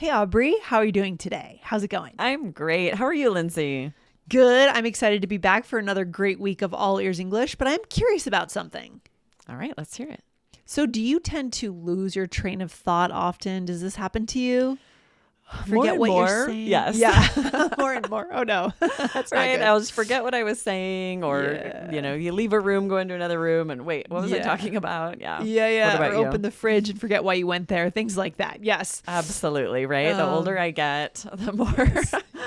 Hey, Aubrey, how are you doing today? How's it going? I'm great. How are you, Lindsay? Good. I'm excited to be back for another great week of All Ears English, but I'm curious about something. All right, let's hear it. So, do you tend to lose your train of thought often? Does this happen to you? More Forget and what more, you're saying. yes. Yeah. More and more. Oh, no. That's not Right, good. I'll just forget what I was saying, or Yeah. you leave a room, go into another room, and wait, what was I Yeah. talking about? Yeah, Yeah. What about Or you? open the fridge and forget why you went there. Things like that. Yes. Absolutely, right. The older I get, the more.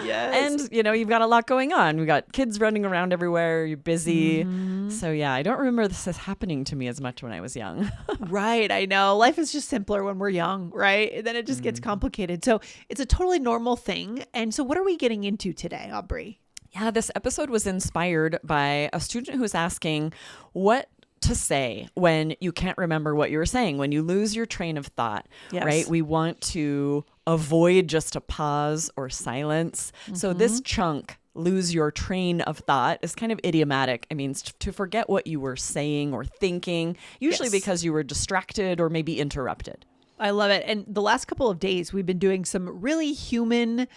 Yes. And you've got a lot going on. We've got kids running around everywhere. You're busy. Mm-hmm. So yeah, I don't remember this as happening to me as much when I was young. Right. I know. Life is just simpler when we're young, right? And then it just gets complicated. So it's a totally normal thing. And so what are we getting into today, Aubrey? Yeah, this episode was inspired by a student who was asking what to say when you can't remember what you were saying, when you lose your train of thought, Yes. right? We want to avoid just a pause or silence. So this chunk, lose your train of thought, is kind of idiomatic. It means to forget what you were saying or thinking, usually Yes. because you were distracted or maybe interrupted. I love it. And the last couple of days, we've been doing some really human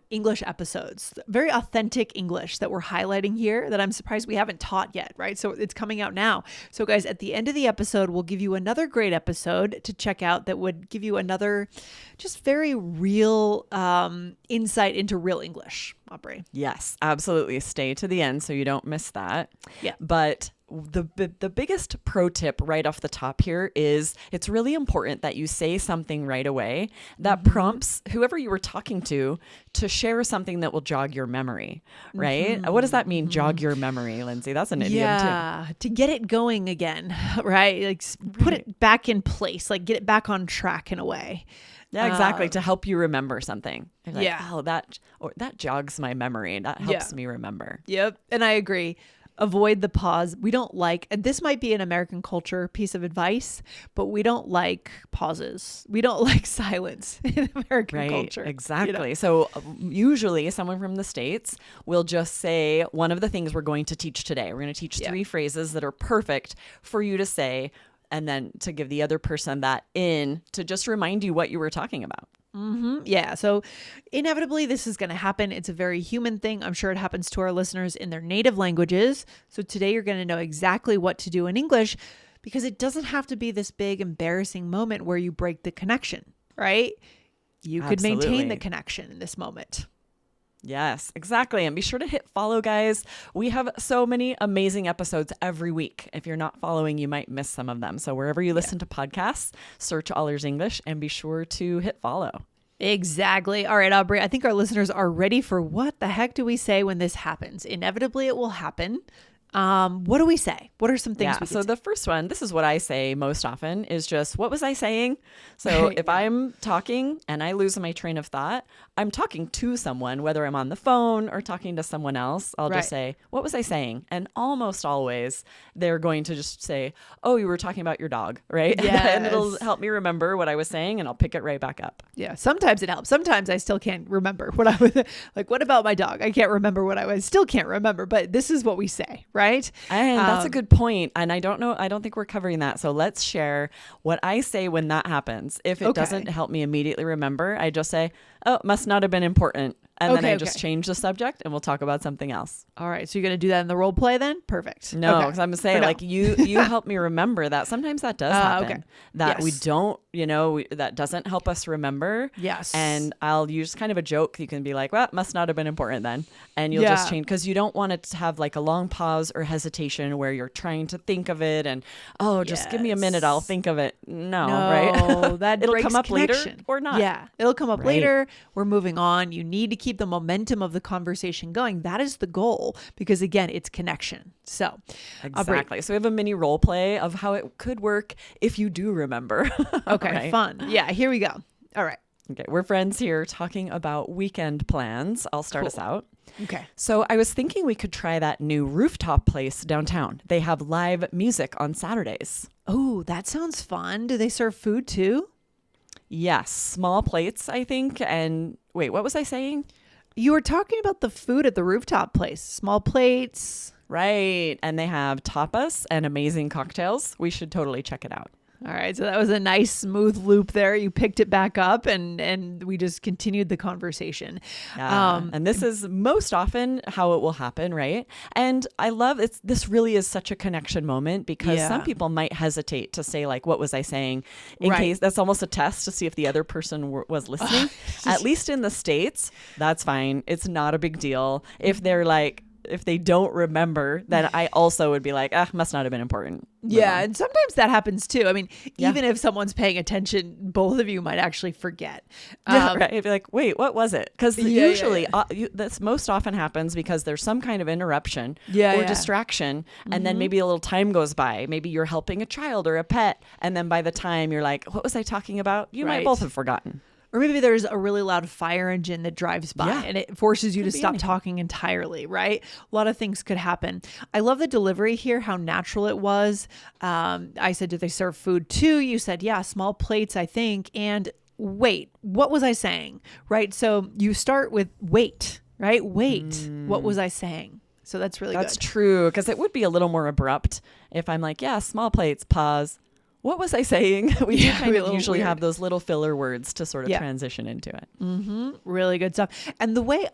English episodes, very authentic English that we're highlighting here that I'm surprised we haven't taught yet, right? So it's coming out now. So guys, at the end of the episode, we'll give you another great episode to check out that would give you another just very real insight into real English, Aubrey. Yes, absolutely. Stay to the end so you don't miss that. Yeah. But the biggest pro tip right off the top here is it's really important that you say something right away that prompts whoever you were talking to share something that will jog your memory, right? What does that mean, jog your memory, Lindsay? That's an idiom too. Yeah, to get it going again, right? Like put it back in place, like get it back on track in a way. Yeah, exactly. To help you remember something. You're like, yeah. oh, that jogs my memory. That helps me remember. Yep. And I agree. Avoid the pause. We don't like, and this might be an American culture piece of advice, but we don't like pauses. We don't like silence in American culture. Exactly. So usually someone from the States will just say, one of the things we're going to teach today, we're going to teach 3 phrases that are perfect for you to say, and then to give the other person that in to just remind you what you were talking about. Yeah. So inevitably this is going to happen. It's a very human thing. I'm sure it happens to our listeners in their native languages. So today you're going to know exactly what to do in English because it doesn't have to be this big embarrassing moment where you break the connection, right? You could maintain the connection in this moment. Yes, exactly. And be sure to hit follow, guys. We have so many amazing episodes every week. If you're not following, you might miss some of them. So wherever you listen to podcasts, search All Ears English and be sure to hit follow. Exactly. All right, Aubrey, I think our listeners are ready for what the heck do we say when this happens? Inevitably, it will happen. What do we say? What are some things we so say? the first one, this is what I say most often, is just, what was I saying? So if I'm talking and I lose my train of thought, I'm talking to someone, whether I'm on the phone or talking to someone else, I'll just say, what was I saying? And almost always they're going to just say, oh, you were talking about your dog, right? Yes. And it'll help me remember what I was saying and I'll pick it right back up. Yeah, sometimes it helps. Sometimes I still can't remember what I was like. What about my dog? I can't remember what I was. Still can't remember. But this is what we say, right? And that's a good point. And I don't think we're covering that. So let's share what I say when that happens. If it doesn't help me immediately remember, I just say, oh, must not have been important. And then I just change the subject and we'll talk about something else. All right. So you're going to do that in the role play then? Perfect. No, because I'm going to say, like, you help me remember that. Sometimes that does happen. That we don't, that doesn't help us remember. Yes. And I'll use kind of a joke. You can be like, well, must not have been important then. And you'll just change, because you don't want it to have like a long pause or hesitation where you're trying to think of it and, just give me a minute, I'll think of it. No, right? That it'll breaks come up connection. later or not. Yeah, it'll come up later. We're moving on. You need to keep the momentum of the conversation going. That is the goal because, again, it's connection. So exactly. So we have a mini role play of how it could work if you do remember. Okay, right? Fun. Yeah, here we go. All right. Okay, we're friends here talking about weekend plans. I'll start us out. Okay. So I was thinking we could try that new Rooftop place downtown. They have live music on Saturdays. Oh, that sounds fun. Do they serve food too? Yes, small plates, I think. And wait, what was I saying? You were talking about the food at the Rooftop place. Small plates. Right. And they have tapas and amazing cocktails. We should totally check it out. All right. So that was a nice smooth loop there. You picked it back up and we just continued the conversation. And this is most often how it will happen, right? And I love it. This really is such a connection moment because some people might hesitate to say like, what was I saying? In case that's almost a test to see if the other person was listening. At least in the States, that's fine. It's not a big deal. If they're like, if they don't remember, then I also would be like, must not have been important. Yeah. And sometimes that happens too. I mean, even if someone's paying attention, both of you might actually forget. Right. You'd be like, wait, what was it? Because usually this most often happens because there's some kind of interruption or distraction. And then maybe a little time goes by. Maybe you're helping a child or a pet. And then by the time you're like, what was I talking about? You might both have forgotten. Or maybe there's a really loud fire engine that drives by and it forces you to stop talking entirely, right? A lot of things could happen. I love the delivery here, how natural it was. I said, did they serve food too? You said, yeah, small plates, I think. And wait, what was I saying? Right? So you start with wait, right? Wait, what was I saying? So that's really good. That's true, because it would be a little more abrupt if I'm like, yeah, small plates, pause. What was I saying? We do kind of usually have those little filler words to sort of transition into it. Really good stuff. And the way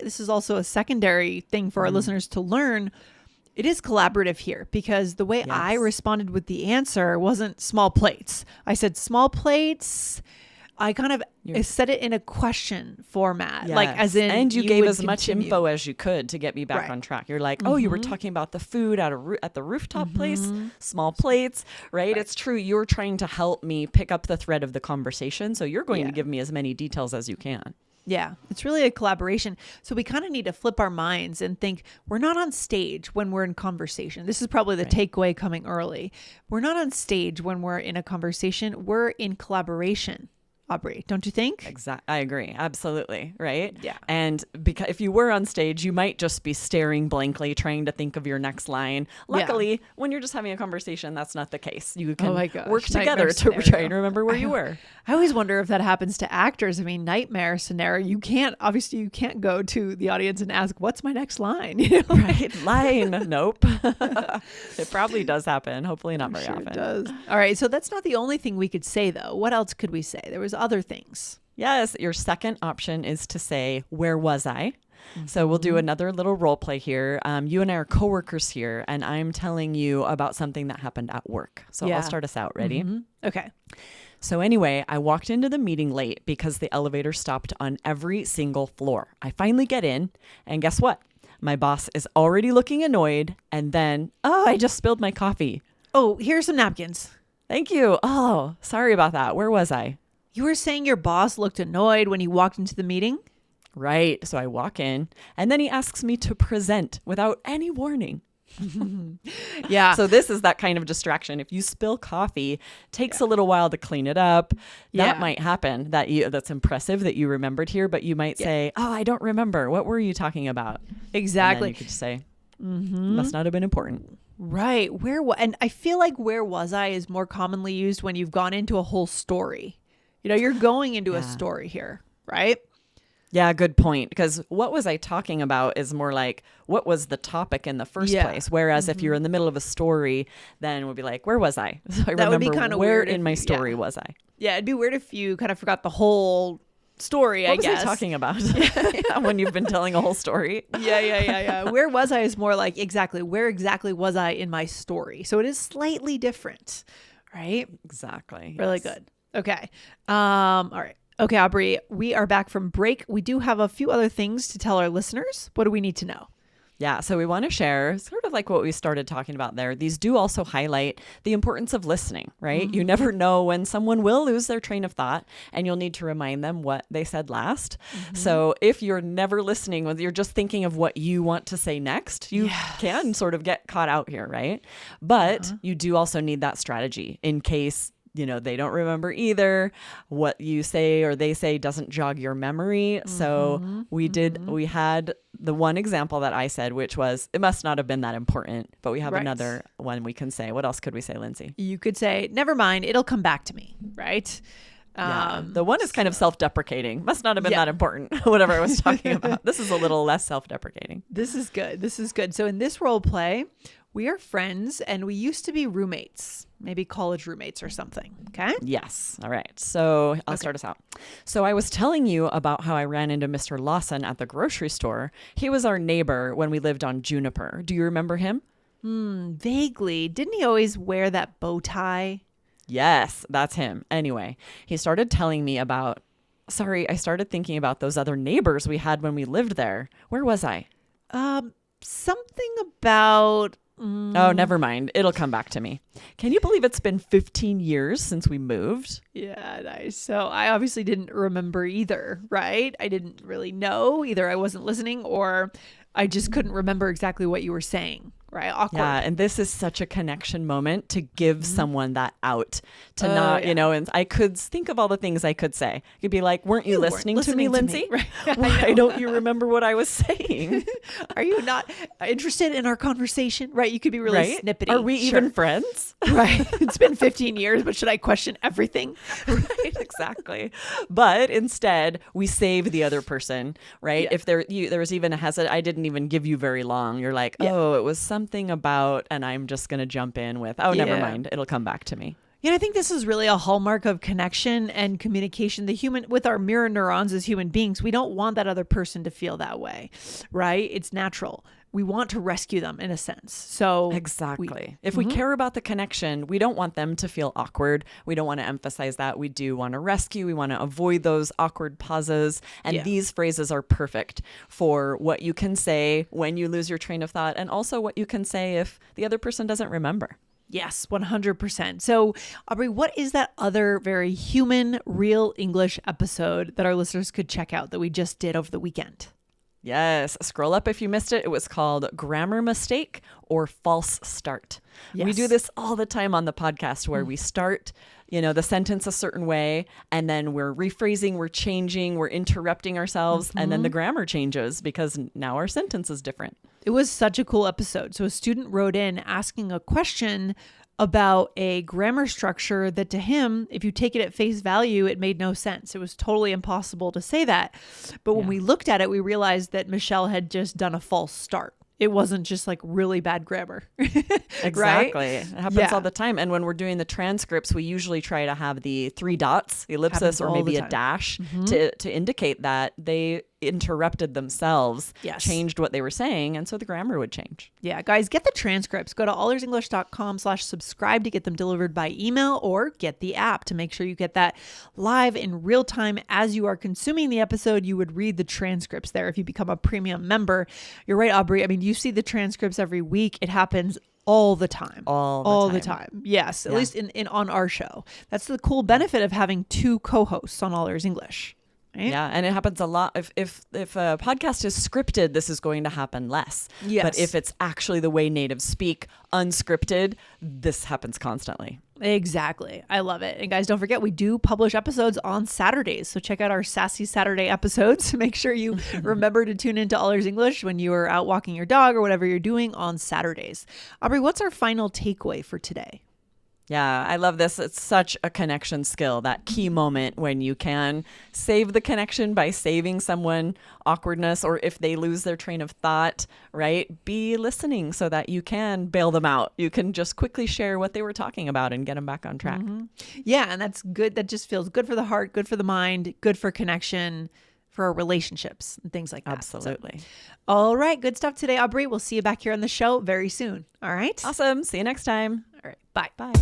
this is also a secondary thing for our listeners to learn, it is collaborative here because the way I responded with the answer wasn't small plates. I said small plates. I kind of said it in a question format, like as in, and you gave as much info as you could to get me back on track. You're like, oh, you were talking about the food at the rooftop place, small plates, right? It's true. You're trying to help me pick up the thread of the conversation. So you're going to give me as many details as you can. Yeah, it's really a collaboration. So we kind of need to flip our minds and think we're not on stage when we're in conversation. This is probably the takeaway coming early. We're not on stage when we're in a conversation. We're in collaboration. Aubrey, don't you think? Exactly. I agree. Absolutely. Right. Yeah. And because if you were on stage, you might just be staring blankly, trying to think of your next line. Luckily, when you're just having a conversation, that's not the case. You can work together to try and remember where you were. I always wonder if that happens to actors. I mean, nightmare scenario. You can't go to the audience and ask, what's my next line? You know? Right. Line. Nope. It probably does happen. Hopefully not very often. It does. All right. So that's not the only thing we could say though. What else could we say? There was other things. Yes. Your second option is to say, where was I? So we'll do another little role play here. You and I are coworkers here, and I'm telling you about something that happened at work. So I'll start us out. Ready? Okay. So anyway, I walked into the meeting late because the elevator stopped on every single floor. I finally get in, and guess what? My boss is already looking annoyed, and then, I just spilled my coffee. Oh, here's some napkins. Thank you. Oh, sorry about that. Where was I? You were saying your boss looked annoyed when you walked into the meeting? Right. So I walk in and then he asks me to present without any warning. Yeah. So this is that kind of distraction. If you spill coffee, takes a little while to clean it up. That might happen. That's impressive that you remembered here, but you might say, oh, I don't remember. What were you talking about? Exactly. And then you could say, must not have been important. Right. And I feel like where was I is more commonly used when you've gone into a whole story. You know, you're going into a story here, right? Yeah, good point. Because what was I talking about is more like, what was the topic in the first place? Whereas if you're in the middle of a story, then we'll be like, where was I? So I remember would be kind of where in my story was I? Yeah, it'd be weird if you kind of forgot the whole story, I guess. What was I talking about? When you've been telling a whole story? Yeah. Where was I is more like where exactly was I in my story? So it is slightly different, right? Exactly. Really good. Okay. All right. Okay, Aubrey, we are back from break. We do have a few other things to tell our listeners. What do we need to know? Yeah, so we want to share sort of like what we started talking about there. These do also highlight the importance of listening, right? You never know when someone will lose their train of thought and you'll need to remind them what they said last. So if you're never listening, when you're just thinking of what you want to say next, you can sort of get caught out here, right? But you do also need that strategy in case they don't remember either. What you say or they say doesn't jog your memory. So we had the one example that I said, which was, it must not have been that important, but we have another one we can say. What else could we say, Lindsay? You could say, never mind, it'll come back to me, right? The one is kind of self-deprecating. Must not have been that important, whatever I was talking about. This is a little less self-deprecating. This is good. So in this role play, We are friends and we used to be roommates, maybe college roommates or something. Okay. Yes. All right. So I'll start us out. So I was telling you about how I ran into Mr. Lawson at the grocery store. He was our neighbor when we lived on Juniper. Do you remember him? Vaguely. Didn't he always wear that bow tie? Yes, that's him. Anyway, he started telling me about, I started thinking about those other neighbors we had when we lived there. Where was I? Something about... Oh, never mind. It'll come back to me. Can you believe it's been 15 years since we moved? Yeah, nice. So I obviously didn't remember either, right? I didn't really know. Either I wasn't listening or I just couldn't remember exactly what you were saying, right? Awkward. Yeah, and this is such a connection moment to give someone that out, to not, and I could think of all the things I could say. You'd be like, weren't you listening to me, Lindsay? Right. Why don't you remember what I was saying? Are you not interested in our conversation? Right? You could be really snippety. Are we even friends? Right. It's been 15 years, but should I question everything? Right, exactly. But instead, we save the other person, right? Yeah. If there was even a hesitant, I didn't even give you very long. You're like, oh, it was something about, and I'm just going to jump in with, oh, never mind. It'll come back to me. Yeah, I think this is really a hallmark of connection and communication. With our mirror neurons as human beings, we don't want that other person to feel that way, right? It's natural. We want to rescue them in a sense. So exactly. If we care about the connection, we don't want them to feel awkward. We don't want to emphasize that. We do want to rescue. We want to avoid those awkward pauses. And these phrases are perfect for what you can say when you lose your train of thought, and also what you can say if the other person doesn't remember. Yes, 100%. So, Aubrey, what is that other very human, real English episode that our listeners could check out that we just did over the weekend? Yes. Scroll up if you missed it. It was called Grammar Mistake or False Start. Yes. We do this all the time on the podcast where we start, the sentence a certain way, and then we're rephrasing, we're changing, we're interrupting ourselves, and then the grammar changes because now our sentence is different. It was such a cool episode. So a student wrote in asking a question about a grammar structure that to him, if you take it at face value, it made no sense. It was totally impossible to say that. But when we looked at it, we realized that Michelle had just done a false start. It wasn't just like really bad grammar. Exactly. Right? It happens all the time. And when we're doing the transcripts, we usually try to have the 3 dots, the ellipsis, or maybe a dash to indicate that they interrupted themselves, changed what they were saying, and so the grammar would change. Yeah, guys, get the transcripts. Go to allearsenglish.com/subscribe to get them delivered by email, or get the app to make sure you get that live in real time as you are consuming the episode. You would read the transcripts there if you become a premium member. You're right, Aubrey. I mean, you see the transcripts every week. It happens all the time. All the time. Yes, at least in on our show. That's the cool benefit of having 2 co-hosts on All Ears English. Right? Yeah, and it happens a lot. If a podcast is scripted, this is going to happen less. Yes. But if it's actually the way natives speak, unscripted, this happens constantly. Exactly. I love it. And guys, don't forget, we do publish episodes on Saturdays. So check out our Sassy Saturday episodes. Make sure you remember to tune into All Ears English when you are out walking your dog or whatever you're doing on Saturdays. Aubrey, what's our final takeaway for today? Yeah, I love this. It's such a connection skill, that key moment when you can save the connection by saving someone awkwardness, or if they lose their train of thought, right? Be listening so that you can bail them out. You can just quickly share what they were talking about and get them back on track. Yeah, and that's good. That just feels good for the heart, good for the mind, good for connection, for our relationships and things like that. Absolutely. So, all right. Good stuff today, Aubrey. We'll see you back here on the show very soon. All right. Awesome. See you next time. All right. Bye. Bye.